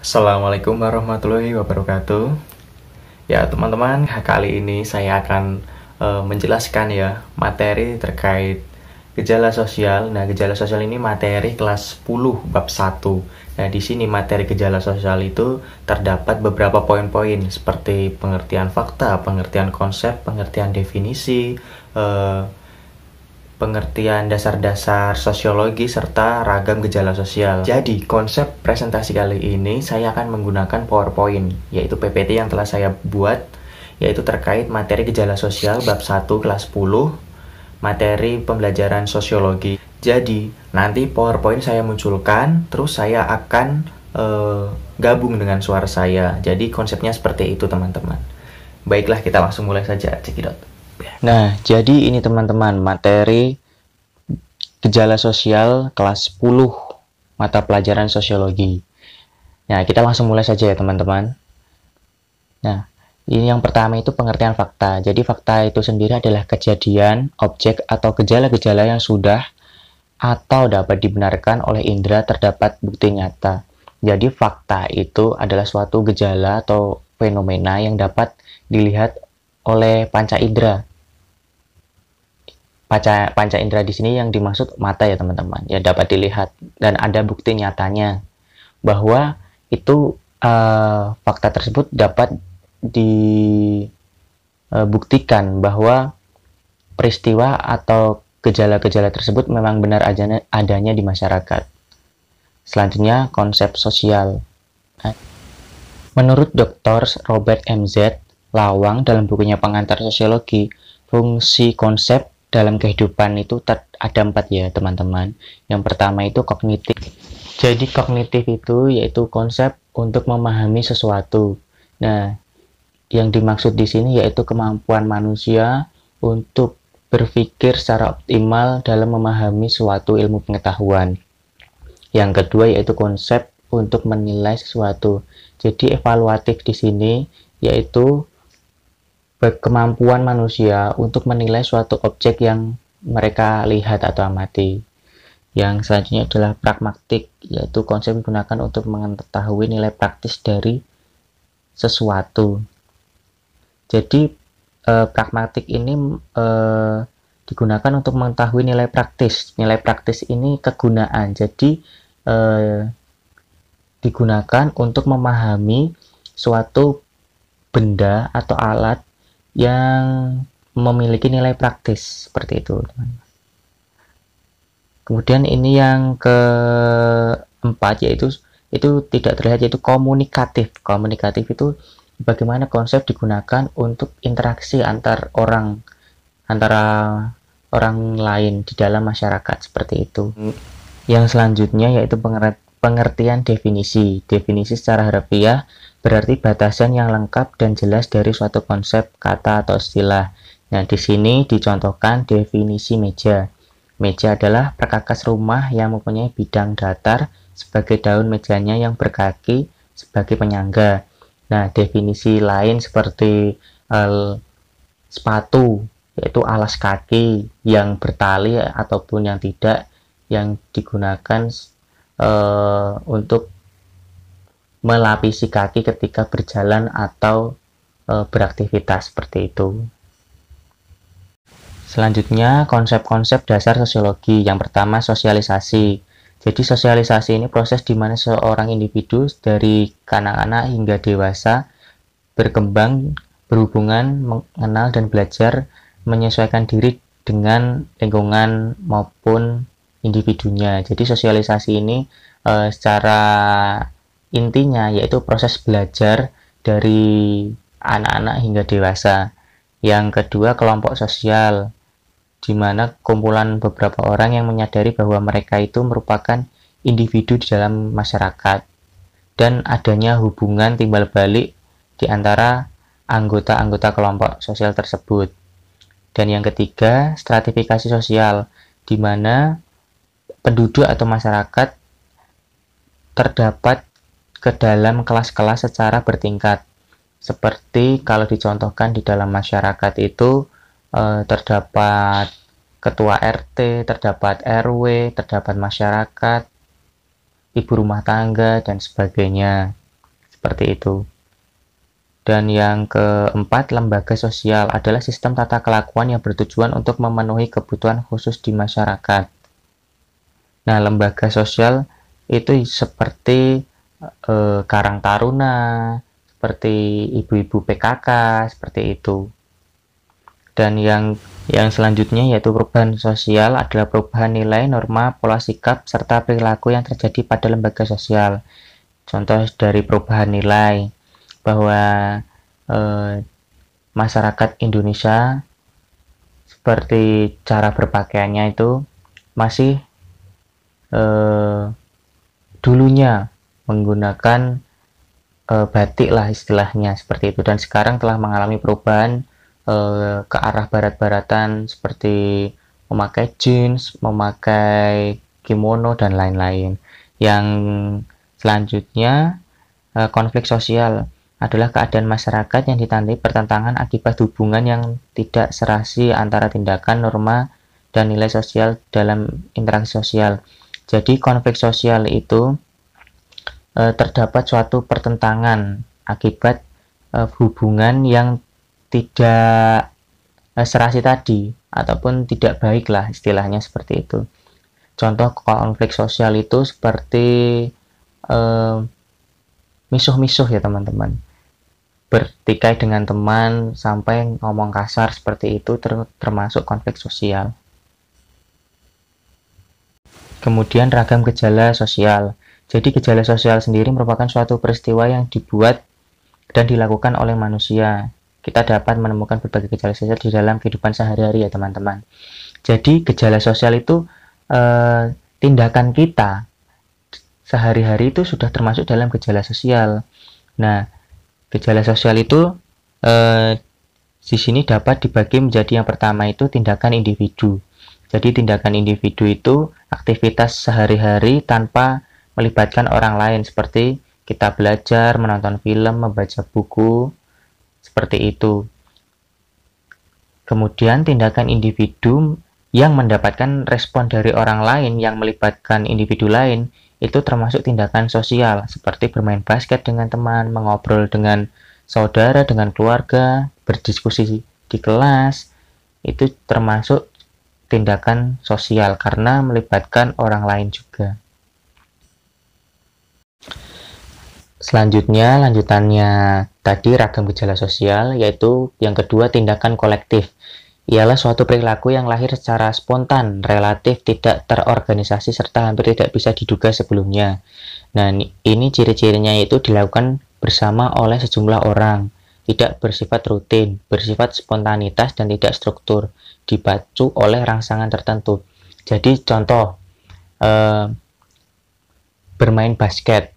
Assalamualaikum warahmatullahi wabarakatuh. Ya teman-teman, kali ini saya akan menjelaskan ya materi terkait gejala sosial. Nah, gejala sosial ini materi kelas 10 bab 1. Nah, di sini materi gejala sosial itu terdapat beberapa poin-poin seperti pengertian fakta, pengertian konsep, pengertian definisi, pengertian dasar-dasar sosiologi, serta ragam gejala sosial. Jadi, konsep presentasi kali ini saya akan menggunakan PowerPoint, yaitu PPT yang telah saya buat, yaitu terkait materi gejala sosial bab 1 kelas 10, materi pembelajaran sosiologi. Jadi, nanti PowerPoint saya munculkan, terus saya akan gabung dengan suara saya. Jadi, konsepnya seperti itu, teman-teman. Baiklah, kita langsung mulai saja. Cekidot. Nah, jadi ini teman-teman, materi gejala sosial kelas 10 mata pelajaran sosiologi. Nah, kita langsung mulai saja ya teman-teman. Nah, ini yang pertama itu pengertian fakta. Jadi fakta itu sendiri adalah kejadian, objek, atau gejala-gejala yang sudah atau dapat dibenarkan oleh indera terdapat bukti nyata. Jadi fakta itu adalah suatu gejala atau fenomena yang dapat dilihat oleh panca indera. Panca indera di sini yang dimaksud mata ya teman-teman. Ya dapat dilihat dan ada bukti nyatanya bahwa itu fakta tersebut dapat dibuktikan bahwa peristiwa atau gejala-gejala tersebut memang benar adanya di masyarakat. Selanjutnya konsep sosial. Menurut Dr. Robert M.Z. Lawang dalam bukunya Pengantar Sosiologi, fungsi konsep dalam kehidupan itu ada 4 ya teman-teman. Yang pertama itu kognitif. Jadi kognitif itu yaitu konsep untuk memahami sesuatu. Nah, yang dimaksud di sini yaitu kemampuan manusia untuk berpikir secara optimal dalam memahami suatu ilmu pengetahuan. Yang kedua yaitu konsep untuk menilai sesuatu. Jadi evaluatif di sini yaitu kemampuan manusia untuk menilai suatu objek yang mereka lihat atau amati. Yang selanjutnya adalah pragmatik, yaitu konsep digunakan untuk mengetahui nilai praktis dari sesuatu. Jadi pragmatik ini digunakan untuk mengetahui nilai praktis. Nilai praktis ini kegunaan, jadi digunakan untuk memahami suatu benda atau alat yang memiliki nilai praktis seperti itu teman-teman. Kemudian ini yang keempat yaitu tidak terlihat, yaitu komunikatif. Komunikatif itu bagaimana konsep digunakan untuk interaksi antara orang lain di dalam masyarakat seperti itu. Yang selanjutnya yaitu pengertian definisi. Definisi secara harfiah berarti batasan yang lengkap dan jelas dari suatu konsep, kata, atau istilah. Nah, di sini dicontohkan definisi meja. Meja adalah perkakas rumah yang mempunyai bidang datar sebagai daun mejanya yang berkaki sebagai penyangga. Nah, definisi lain seperti sepatu, yaitu alas kaki yang bertali ataupun yang tidak, yang digunakan untuk melapisi kaki ketika berjalan atau beraktivitas seperti itu. Selanjutnya konsep-konsep dasar sosiologi. Yang pertama sosialisasi. Jadi sosialisasi ini proses di mana seorang individu dari kanak-kanak hingga dewasa berkembang, berhubungan, mengenal dan belajar menyesuaikan diri dengan lingkungan maupun individunya. Jadi sosialisasi ini secara intinya yaitu proses belajar dari anak-anak hingga dewasa. Yang kedua kelompok sosial, di mana kumpulan beberapa orang yang menyadari bahwa mereka itu merupakan individu di dalam masyarakat dan adanya hubungan timbal balik di antara anggota-anggota kelompok sosial tersebut. Dan yang ketiga stratifikasi sosial, di mana penduduk atau masyarakat terdapat ke dalam kelas-kelas secara bertingkat. Seperti kalau dicontohkan di dalam masyarakat itu terdapat ketua RT, terdapat RW, terdapat masyarakat, ibu rumah tangga, dan sebagainya. seperti itu. Dan yang keempat, lembaga sosial adalah sistem tata kelakuan yang bertujuan untuk memenuhi kebutuhan khusus di masyarakat. Nah, lembaga sosial itu seperti Karang Taruna, seperti ibu-ibu PKK, seperti itu. Dan yang selanjutnya yaitu perubahan sosial adalah perubahan nilai, norma, pola sikap, serta perilaku yang terjadi pada lembaga sosial. Contoh dari perubahan nilai, bahwa masyarakat Indonesia seperti cara berpakaiannya itu masih dulunya menggunakan batik lah istilahnya, seperti itu, dan sekarang telah mengalami perubahan ke arah barat-baratan seperti memakai jeans, memakai kimono, dan lain-lain. Yang selanjutnya, konflik sosial adalah keadaan masyarakat yang ditandai pertentangan akibat hubungan yang tidak serasi antara tindakan, norma, dan nilai sosial dalam interaksi sosial. Jadi konflik sosial itu terdapat suatu pertentangan akibat hubungan yang tidak serasi tadi, ataupun tidak baik lah istilahnya, seperti itu. Contoh konflik sosial itu seperti misuh-misuh ya teman-teman, bertikai dengan teman sampai ngomong kasar, seperti itu termasuk konflik sosial. Kemudian ragam gejala sosial. Jadi gejala sosial sendiri merupakan suatu peristiwa yang dibuat dan dilakukan oleh manusia. Kita dapat menemukan berbagai gejala sosial di dalam kehidupan sehari-hari ya teman-teman. Jadi gejala sosial itu tindakan kita sehari-hari itu sudah termasuk dalam gejala sosial. Nah, gejala sosial itu di sini dapat dibagi menjadi yang pertama itu tindakan individu. Jadi tindakan individu itu aktivitas sehari-hari tanpa melibatkan orang lain, seperti kita belajar, menonton film, membaca buku, seperti itu. Kemudian tindakan individu yang mendapatkan respon dari orang lain yang melibatkan individu lain itu termasuk tindakan sosial, seperti bermain basket dengan teman, mengobrol dengan saudara, dengan keluarga, berdiskusi di kelas. Itu termasuk tindakan sosial karena melibatkan orang lain juga. Selanjutnya, lanjutannya tadi ragam gejala sosial, yaitu yang kedua tindakan kolektif. Ialah suatu perilaku yang lahir secara spontan, relatif tidak terorganisasi, serta hampir tidak bisa diduga sebelumnya. Nah, ini ciri-cirinya yaitu dilakukan bersama oleh sejumlah orang, tidak bersifat rutin, bersifat spontanitas dan tidak struktur, dipacu oleh rangsangan tertentu. Jadi contoh, bermain basket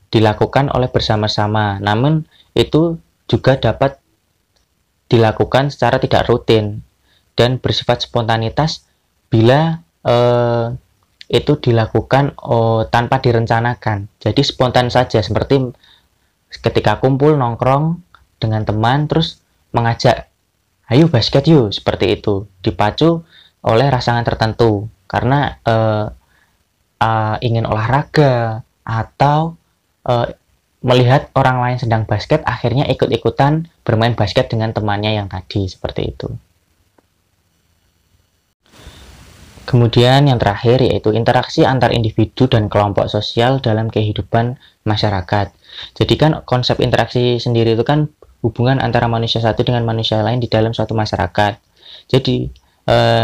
dilakukan oleh bersama-sama, namun itu juga dapat dilakukan secara tidak rutin dan bersifat spontanitas bila itu dilakukan tanpa direncanakan. Jadi spontan saja, seperti ketika kumpul nongkrong dengan teman terus mengajak, ayo basket yuk, seperti itu, dipacu oleh rangsangan tertentu karena ingin olahraga atau melihat orang lain sedang basket, akhirnya ikut-ikutan bermain basket dengan temannya yang tadi, seperti itu. Kemudian yang terakhir yaitu interaksi antar individu dan kelompok sosial dalam kehidupan masyarakat. Jadi kan konsep interaksi sendiri itu kan hubungan antara manusia satu dengan manusia lain di dalam suatu masyarakat. Jadi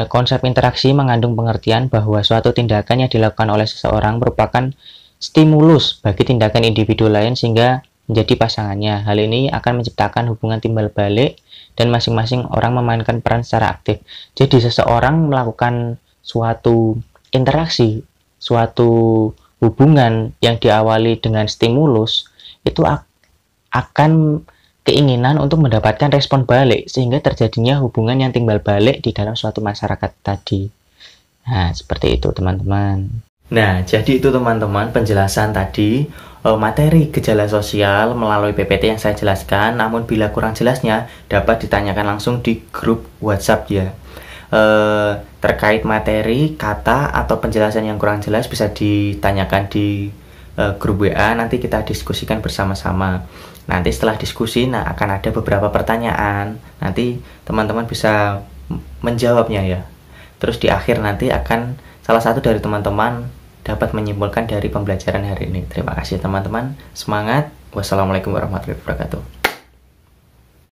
konsep interaksi mengandung pengertian bahwa suatu tindakan yang dilakukan oleh seseorang merupakan stimulus bagi tindakan individu lain sehingga menjadi pasangannya. Hal ini akan menciptakan hubungan timbal balik dan masing-masing orang memainkan peran secara aktif. Jadi seseorang melakukan suatu interaksi, suatu hubungan yang diawali dengan stimulus, itu akan keinginan untuk mendapatkan respon balik sehingga terjadinya hubungan yang timbal balik di dalam suatu masyarakat tadi. Nah, seperti itu teman-teman. Nah, jadi itu teman-teman penjelasan tadi materi gejala sosial melalui PPT yang saya jelaskan. Namun bila kurang jelasnya dapat ditanyakan langsung di grup WhatsApp ya. Terkait materi, kata, atau penjelasan yang kurang jelas bisa ditanyakan di grup WA, nanti kita diskusikan bersama-sama. Nanti setelah diskusi, akan ada beberapa pertanyaan. Nanti teman-teman bisa menjawabnya ya. Terus di akhir nanti akan salah satu dari teman-teman dapat menyimpulkan dari pembelajaran hari ini. Terima kasih teman-teman. Semangat. Wassalamualaikum warahmatullahi wabarakatuh.